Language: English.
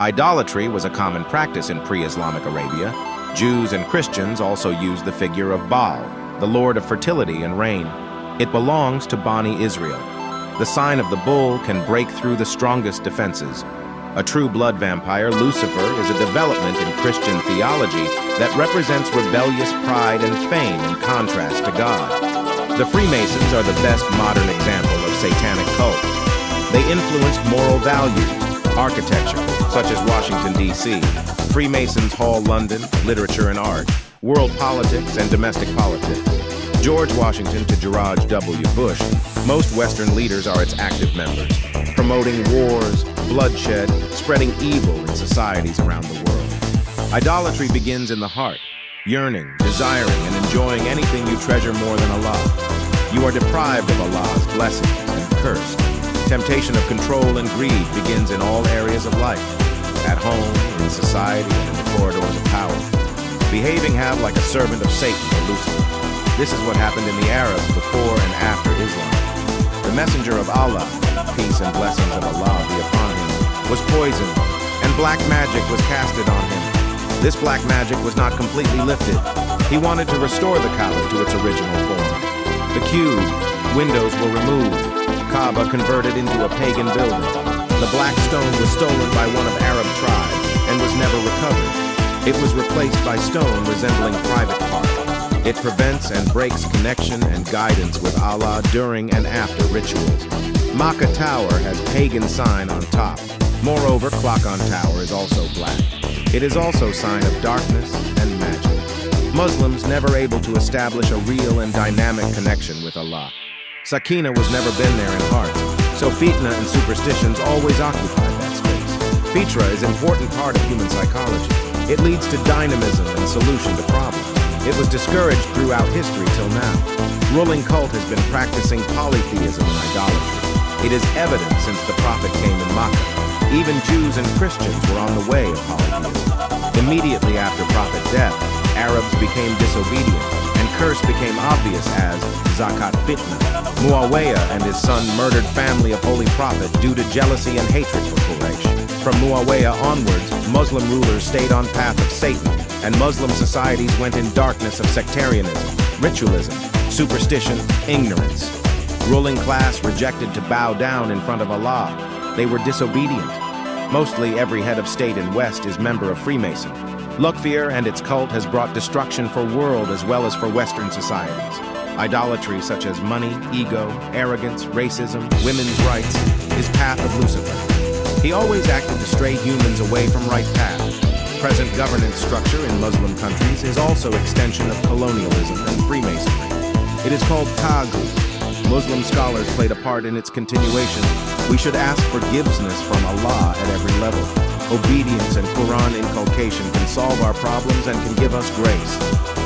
Idolatry was a common practice in pre-Islamic Arabia. Jews and Christians also used the figure of Baal, the lord of fertility and rain. It belongs to Bani Israel. The sign of the bull can break through the strongest defenses. A true blood vampire, Lucifer, is a development in Christian theology that represents rebellious pride and fame in contrast to God. The Freemasons are the best modern example of satanic cult. They influenced moral values, architecture, such as Washington, D.C., Freemasons Hall, London, literature and art, world politics and domestic politics. George Washington to George W. Bush, most Western leaders are its active members, promoting wars, bloodshed, spreading evil in societies around the world. Idolatry begins in the heart, yearning, desiring, and enjoying anything you treasure more than Allah. You are deprived of Allah's blessings and cursed. Temptation of control and greed begins in all areas of life, at home, in society, and in the corridors of power. Behaving have like a servant of Satan or Lucifer. This is what happened in the Arabs before and after Islam. The messenger of Allah, peace and blessings of Allah be upon him, was poisoned, and black magic was casted on him. This black magic was not completely lifted. He wanted to restore the Kaaba to its original form. The cube, windows were removed, Kaaba converted into a pagan building. The black stone was stolen by one of Arab tribes and was never recovered. It was replaced by stone resembling private part. It prevents and breaks connection and guidance with Allah during and after rituals. Makkah Tower has pagan sign on top. Moreover, Clock on Tower is also black. It is also sign of darkness and magic. Muslims never able to establish a real and dynamic connection with Allah. Sakina was never been there in heart, so fitna and superstitions always occupied that space. Fitra is an important part of human psychology. It leads to dynamism and solution to problems. It was discouraged throughout history till now. Ruling cult has been practicing polytheism and idolatry. It is evident since the Prophet came in Makkah. Even Jews and Christians were on the way of polytheism. Immediately after Prophet's death, Arabs became disobedient, and curse became obvious as Zakat Fitna. Muawiyah and his son murdered family of Holy Prophet due to jealousy and hatred for Quraysh. From Muawiyah onwards, Muslim rulers stayed on path of Satan, and Muslim societies went in darkness of sectarianism, ritualism, superstition, ignorance. Ruling class rejected to bow down in front of Allah. They were disobedient. Mostly every head of state in West is member of Freemason. Luckfear and its cult has brought destruction for world as well as for Western societies. Idolatry such as money, ego, arrogance, racism, women's rights is path of Lucifer. He always acted to stray humans away from right path. Present governance structure in Muslim countries is also extension of colonialism and Freemasonry. It is called Taghut. Muslim scholars played a part in its continuation. We should ask forgiveness from Allah at every level. Obedience and Quran inculcation can solve our problems and can give us grace.